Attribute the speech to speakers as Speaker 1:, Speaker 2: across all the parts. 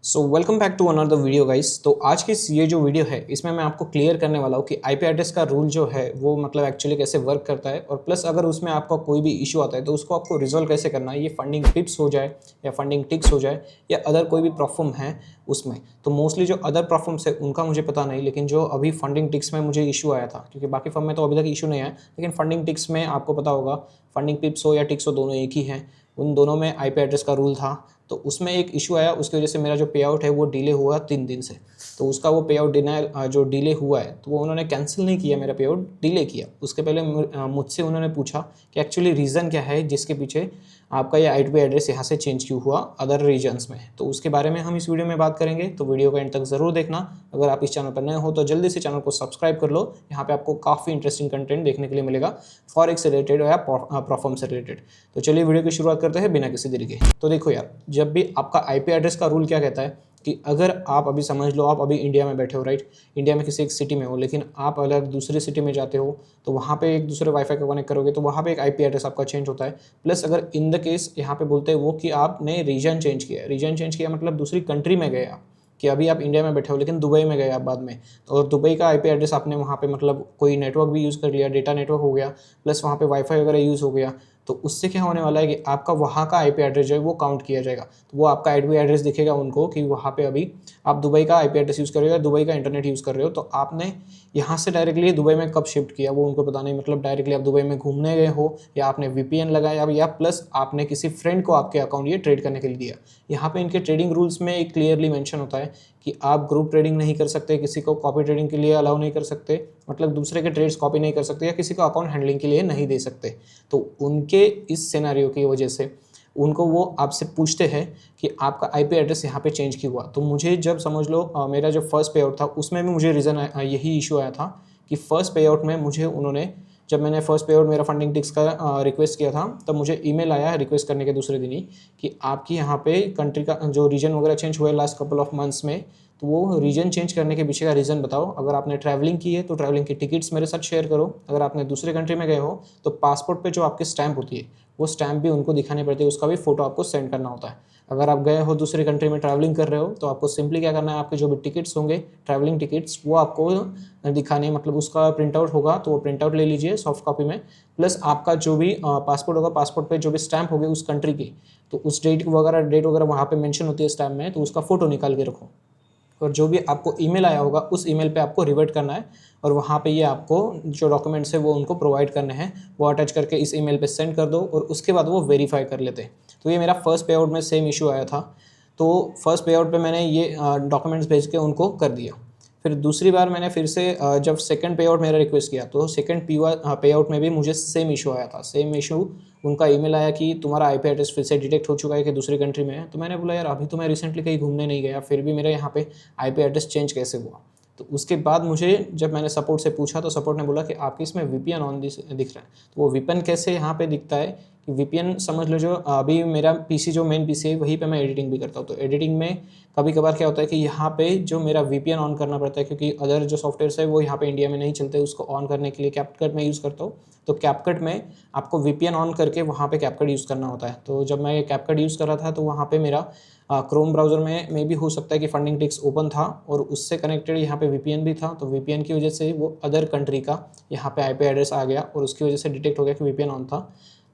Speaker 1: So welcome back to another video guys. तो आज की ये जो वीडियो है इसमें मैं आपको क्लियर करने वाला हूँ कि आईपी एड्रेस का रूल जो है वो मतलब एक्चुअली कैसे वर्क करता है और प्लस अगर उसमें आपका कोई भी इशू आता है तो उसको आपको रिजॉल्व कैसे करना है। ये फंडिंग टिप्स हो जाए या फंडिंग टिक्स हो जाए या अदर कोई भी प्रॉब्लम है उसमें। तो मोस्टली जो अदर प्रॉब्लम्स है उनका मुझे पता नहीं, लेकिन जो अभी फंडिंग टिक्स में मुझे इशू आया था, क्योंकि बाकी फर्म में तो अभी तक इशू नहीं आया, लेकिन फंडिंग टिक्स में आपको पता होगा फंडिंग टिप्स हो या टिक्स हो दोनों एक ही हैं। उन दोनों में आईपी एड्रेस का रूल था, तो उसमें एक इशू आया, उसकी वजह से मेरा जो पे आउट है वो डिले हुआ 3 दिन से। तो उसका वो पे आउट डिनाइल जो डिले हुआ है तो वो उन्होंने कैंसिल नहीं किया, मेरा पे आउट डिले किया। उसके पहले मुझसे उन्होंने पूछा कि एक्चुअली रीज़न क्या है जिसके पीछे आपका ये आईपी एड्रेस यहाँ से चेंज क्यों हुआ अदर रीजन्स में। तो उसके बारे में हम इस वीडियो में बात करेंगे, तो वीडियो का एंड तक ज़रूर देखना। अगर आप इस चैनल पर नए हो तो जल्दी से चैनल को सब्सक्राइब कर लो, यहाँ पे आपको काफ़ी इंटरेस्टिंग कंटेंट देखने के लिए मिलेगा फॉरेक्स से रिलेटेड या परफॉर्म से रिलेटेड। तो चलिए वीडियो की शुरुआत करते हैं बिना किसी देरी के। तो देखो यार, जब भी आपका आईपी एड्रेस का रूल क्या कहता है कि अगर आप अभी समझ लो आप अभी इंडिया में बैठे हो, राइट, इंडिया में किसी एक सिटी में हो, लेकिन आप अलग दूसरी सिटी में जाते हो तो वहाँ पे एक दूसरे वाईफाई का कनेक्ट करोगे तो वहाँ पे एक आईपी एड्रेस आपका चेंज होता है। प्लस अगर इन द केस यहाँ पे बोलते हैं वो कि आपने रीजन चेंज किया, रीजन चेंज किया मतलब दूसरी कंट्री में गए आप, कि अभी आप इंडिया में बैठे हो लेकिन दुबई में गए आप बाद में, तो और दुबई का आईपी एड्रेस आपने वहाँ पे मतलब कोई नेटवर्क भी यूज़ कर लिया, डेटा नेटवर्क हो गया, प्लस वहाँ पे वाईफाई वगैरह यूज़ हो गया, तो उससे क्या होने वाला है कि आपका वहाँ का आईपी एड्रेस जो है वो काउंट किया जाएगा। तो वो आपका आईपी एड्रेस दिखेगा उनको कि वहाँ पे अभी आप दुबई का आईपी एड्रेस यूज़ कर रहे हो या दुबई का इंटरनेट यूज़ कर रहे हो, तो आपने यहाँ से डायरेक्टली दुबई में कब शिफ्ट किया वो उनको पता नहीं। मतलब डायरेक्टली आप दुबई में घूमने गए हो या आपने वीपीएन लगाया या प्लस आपने किसी फ्रेंड को आपके अकाउंट ये ट्रेड करने के लिए दिया। यहाँ पे इनके ट्रेडिंग रूल्स में एक क्लियरली मेंशन होता है कि आप ग्रुप ट्रेडिंग नहीं कर सकते, किसी को कॉपी ट्रेडिंग के लिए अलाउ नहीं कर सकते, मतलब दूसरे के ट्रेड्स कॉपी नहीं कर सकते या किसी को अकाउंट हैंडलिंग के लिए नहीं दे सकते। तो उनके इस सिनेरियो की वजह से उनको वो आपसे पूछते हैं कि आपका आईपी एड्रेस यहाँ पे चेंज क्यों हुआ। तो मुझे जब समझ लो मेरा जो फर्स्ट पे आउट था उसमें भी मुझे रीज़न यही इशू आया था कि फ़र्स्ट पे आउट में मुझे उन्होंने, जब मैंने फर्स्ट पे आउट मेरा फंडिंग टिक्स का रिक्वेस्ट किया था तब मुझे ईमेल आया रिक्वेस्ट करने के दूसरे दिन ही कि आपकी यहाँ पे कंट्री का जो रीजन वगैरह चेंज हुआ है लास्ट कपल ऑफ मंथ्स में, तो वो रीजन चेंज करने के पीछे का रीज़न बताओ। अगर आपने ट्रैवलिंग की है तो ट्रैवलिंग की टिकट्स मेरे साथ शेयर करो। अगर आपने दूसरे कंट्री में गए हो तो पासपोर्ट पे जो आपकी स्टैंप होती है वो स्टैंप भी उनको दिखानी पड़ती है, उसका भी फोटो आपको सेंड करना होता है। अगर आप गए हो दूसरी कंट्री में ट्रैवलिंग कर रहे हो तो आपको सिंपली क्या करना है, आपके जो भी टिकट्स होंगे ट्रैवलिंग टिकट्स वो आपको दिखाने, मतलब उसका प्रिंट आउट होगा तो वो प्रिंट आउट ले लीजिए सॉफ्ट कॉपी में। प्लस आपका जो भी पासपोर्ट होगा, पासपोर्ट पे जो भी स्टैंप होगी उस कंट्री की, तो उस डेट वगैरह वहाँ पे मेंशन होती है स्टैम्प में, तो उसका फोटो निकाल के रखो। और जो भी आपको ईमेल आया होगा उस ईमेल पे आपको रिवर्ट करना है और वहाँ पे ये आपको जो डॉक्यूमेंट्स है वो उनको प्रोवाइड करने हैं, वो अटैच करके इस ईमेल पे सेंड कर दो और उसके बाद वो वेरीफाई कर लेते हैं। तो ये मेरा फर्स्ट पे आउट में सेम इशू आया था। तो फर्स्ट पे आउट पे मैंने ये डॉक्यूमेंट्स भेज के उनको कर दिया। फिर दूसरी बार मैंने फिर से जब सेकंड पे आउट मेरा रिक्वेस्ट किया तो सेकंड पे आउट में भी मुझे सेम इशू आया था, सेम इशू। उनका ईमेल आया कि तुम्हारा आईपी एड्रेस फिर से डिटेक्ट हो चुका है कि दूसरी कंट्री में है। तो मैंने बोला यार अभी तो मैं रिसेंटली कहीं घूमने नहीं गया, फिर भी मेरा यहाँ पे आईपी एड्रेस चेंज कैसे हुआ। तो उसके बाद मुझे जब मैंने सपोर्ट से पूछा तो सपोर्ट ने बोला कि आपके इसमें वीपीएन ऑन दिख रहा है। तो वो वीपीएन कैसे यहाँ पे दिखता है कि वीपीएन समझ लो, जो अभी मेरा पीसी जो मेन पीसी है वहीं पे मैं एडिटिंग भी करता हूँ, तो एडिटिंग में कभी कभार क्या होता है कि यहाँ पे जो मेरा वीपीएन ऑन करना पड़ता है, क्योंकि अदर जो सॉफ्टवेयर है वो यहाँ पे इंडिया में नहीं चलते, उसको ऑन करने के लिए कैपकट में यूज़ करता हूँ। तो कैपकट में आपको वीपीएन ऑन करके वहाँ पे कैपकट यूज़ करना होता है। तो जब मैं कैपकट यूज़ कर रहा था तो वहाँ पे मेरा क्रोम ब्राउज़र में भी हो सकता है कि फंडिंग टिक्स ओपन था और उससे कनेक्टेड यहाँ पे वीपीएन भी था, तो वीपीएन की वजह से वो अदर कंट्री का यहाँ पे आईपी एड्रेस आ गया और उसकी वजह से डिटेक्ट हो गया कि वीपीएन ऑन था।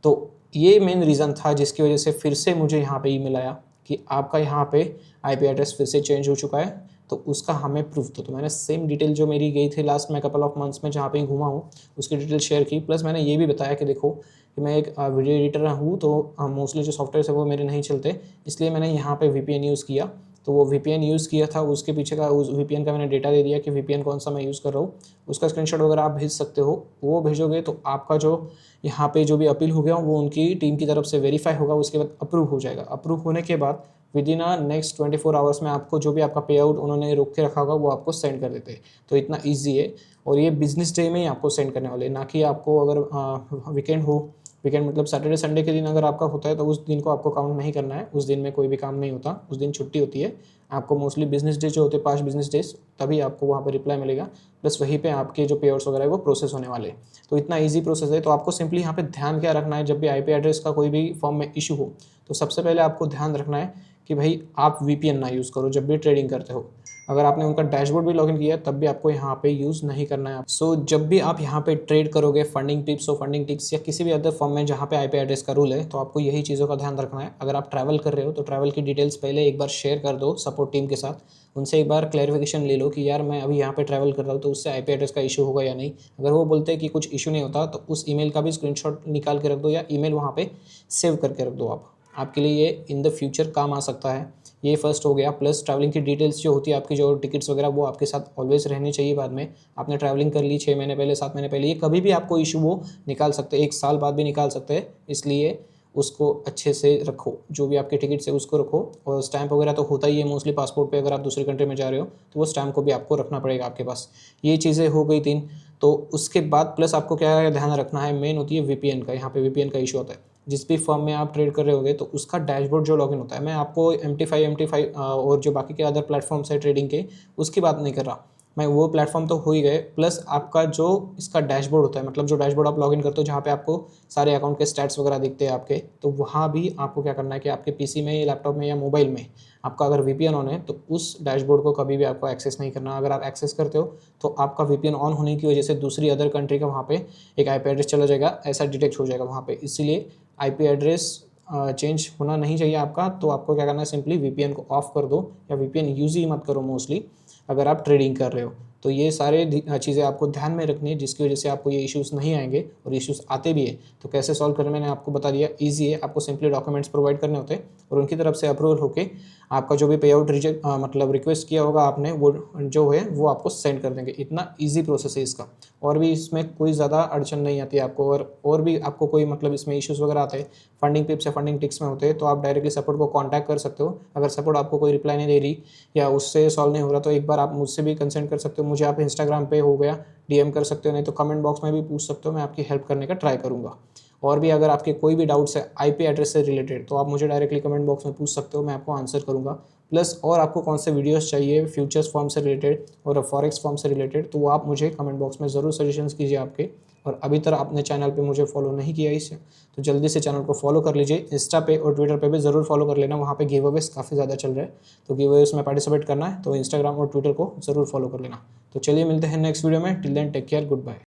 Speaker 1: तो ये मेन रीज़न था जिसकी वजह से फिर से मुझे यहाँ पे ईमेल आया कि आपका यहाँ पे आईपी एड्रेस फिर से चेंज हो चुका है, तो उसका हमें प्रूफ दो। तो मैंने सेम डिटेल जो मेरी गई थी लास्ट में कपल ऑफ मंथ्स में जहाँ पे घूमा हूँ उसकी डिटेल शेयर की। प्लस मैंने ये भी बताया कि देखो कि मैं एक वीडियो एडिटर हूँ, तो मोस्टली जो सॉफ्टवेयर है वो मेरे नहीं चलते, इसलिए मैंने यहाँ पे वीपीएन यूज़ किया। तो वो वीपीएन यूज़ किया था, उसके पीछे का उस वीपीएन का मैंने डेटा दे दिया कि वीपीएन कौन सा मैं यूज़ कर रहा हूँ। उसका स्क्रीनशॉट वगैरह आप भेज सकते हो, वो भेजोगे तो आपका जो यहाँ पे जो भी अपील हो गया वो उनकी टीम की तरफ से वेरीफाई होगा, उसके बाद अप्रूव हो जाएगा। अप्रूव होने के बाद विद इन नेक्स्ट 24 आवर्स में आपको जो भी आपका पे आउट उन्होंने रोक के रखा होगा वो आपको सेंड कर देते हैं। तो इतना ईजी है और ये बिजनेस डे में ही आपको सेंड करने वाले, ना कि आपको अगर वीकेंड हो, वीकेंड मतलब सैटरडे संडे के दिन अगर आपका होता है तो उस दिन को आपको काउंट नहीं करना है, उस दिन में कोई भी काम नहीं होता, उस दिन छुट्टी होती है। आपको मोस्टली बिजनेस डे जो होते हैं 5 बिजनेस डेज तभी आपको वहाँ पर रिप्लाई मिलेगा, प्लस वहीं पे आपके जो पे आउट्स वगैरह है वो प्रोसेस होने वाले हैं। तो इतना ईजी प्रोसेस है। तो आपको सिंपली यहाँ पे ध्यान क्या रखना है, जब भी आईपी एड्रेस का कोई भी फॉर्म में इशू हो तो सबसे पहले आपको ध्यान रखना है कि भाई आप VPN ना यूज़ करो जब भी ट्रेडिंग करते हो। अगर आपने उनका डैशबोर्ड भी लॉगिन किया तब भी आपको यहाँ पे यूज़ नहीं करना है। सो जब भी आप यहाँ पे ट्रेड करोगे फंडिंग टिप्स और फंडिंग टिक्स या किसी भी अदर फॉर्म में जहाँ पे IP एड्रेस का रूल है, तो आपको यही चीज़ों का ध्यान रखना है। अगर आप ट्रैवल कर रहे हो तो ट्रैवल की डिटेल्स पहले एक बार शेयर कर दो सपोर्ट टीम के साथ, उनसे एक बार क्लैरिफिकेशन ले लो कि यार मैं अभी यहाँ पे ट्रैवल कर रहा हूँ तो उससे IP एड्रेस का इशू होगा या नहीं। अगर वो बोलते हैं कि कुछ इशू नहीं होता तो उस ईमेल का भी स्क्रीनशॉट निकाल के रख दो या ईमेल वहाँ पे सेव करके रख दो। आपके लिए ये इन द फ्यूचर काम आ सकता है। ये फर्स्ट हो गया। प्लस ट्रैवलिंग की डिटेल्स जो होती है आपकी, जो टिकट्स वगैरह, वो आपके साथ ऑलवेज रहनी चाहिए। बाद में आपने ट्रैवलिंग कर ली 6 महीने पहले, 7 महीने पहले, ये कभी भी आपको इशू वो निकाल सकते हैं, 1 साल बाद भी निकाल सकते हैं। इसलिए उसको अच्छे से रखो, जो भी आपके टिकट्स है उसको रखो। और स्टैंप वगैरह तो होता ही है मोस्टली पासपोर्ट पे, अगर आप दूसरी कंट्री में जा रहे हो तो वो स्टैंप को भी आपको रखना पड़ेगा आपके पास। ये चीज़ें हो गई 3। तो उसके बाद प्लस आपको क्या ध्यान रखना है, मेन होती है VPN का। यहाँ पे VPN का इशू होता है। जिस भी फर्म में आप ट्रेड कर रहे होगे तो उसका डैशबोर्ड जो लॉगिन होता है, मैं आपको MT5 और जो बाकी के अदर प्लेटफॉर्म्स है ट्रेडिंग के, उसकी बात नहीं कर रहा मैं। वो प्लेटफॉर्म तो हो ही गए, प्लस आपका जो इसका डैशबोर्ड होता है, मतलब जो डैशबोर्ड आप लॉगिन करते हो जहाँ पे आपको सारे अकाउंट के स्टैट्स वगैरह दिखते हैं आपके, तो वहाँ भी आपको क्या करना है कि आपके PC में, लैपटॉप में या मोबाइल में आपका अगर VPN ऑन है तो उस डैशबोर्ड को कभी भी आपको एक्सेस नहीं करना। अगर आप एक्सेस करते हो तो आपका VPN ऑन होने की वजह से दूसरी अदर कंट्री का वहाँ पे एक IP एड्रेस चला जाएगा, ऐसा डिटेक्ट हो जाएगा वहाँ पे। इसीलिए IP एड्रेस चेंज होना नहीं चाहिए आपका। तो आपको क्या करना है, सिंपली VPN को ऑफ कर दो या VPN यूज़ ही मत करो मोस्टली अगर आप ट्रेडिंग कर रहे हो। तो ये सारे चीज़ें आपको ध्यान में रखनी है, जिसकी वजह से आपको ये इश्यूज़ नहीं आएंगे। और इश्यूज़ आते भी है तो कैसे सॉल्व करना मैंने आपको बता दिया, ईजी है। आपको सिंपली डॉक्यूमेंट्स प्रोवाइड करने होते हैं और उनकी तरफ से अप्रूवल होके आपका जो भी पे आउट मतलब रिक्वेस्ट किया होगा आपने, वो जो है वो आपको सेंड कर देंगे। इतना ईजी प्रोसेस है इसका। और भी इसमें कोई ज़्यादा अड़चन नहीं आती है आपको। और भी आपको कोई मतलब इसमें इश्यूज़ वगैरह आते हैं फंडिंग टिप्स या फंडिंग टिक्स में होते हैं, तो आप डायरेक्टली सपोर्ट को कॉन्टैक्ट कर सकते हो। अगर सपोर्ट आपको कोई रिप्लाई नहीं दे रही या उससे सॉल्व नहीं हो रहा तो एक बार आप मुझसे भी कंसल्ट कर सकते हो। मुझे आप इंस्टाग्राम पे हो गया DM कर सकते हो, नहीं तो कमेंट बॉक्स में भी पूछ सकते हो, मैं आपकी हेल्प करने का ट्राई करूँगा। और भी अगर आपके कोई भी डाउट्स है IP एड्रेस से रिलेटेड तो आप मुझे डायरेक्टली कमेंट बॉक्स में पूछ सकते हो, मैं आपको आंसर करूँगा। प्लस और आपको कौन से वीडियोस चाहिए फ्यूचर्स फॉर्म से रिलेटेड और फॉरेक्स फॉर्म से रिलेटेड, तो वो आप मुझे कमेंट बॉक्स में ज़रूर सजेशंस कीजिए आपके। और अभी तक आपने चैनल पे मुझे फॉलो नहीं किया इसे, तो जल्दी से चैनल को फॉलो कर लीजिए। इंस्टा पे और ट्विटर पे भी ज़रूर फॉलो कर लेना, वहाँ पे गिव अवेज काफ़ी ज़्यादा चल रहे हैं, तो गिव अवेज में पार्टिसिपेट करना है तो इंस्टाग्राम और ट्विटर को ज़रूर फॉलो कर लेना। तो चलिए मिलते हैं नेक्स्ट वीडियो में। Till then take care, good bye.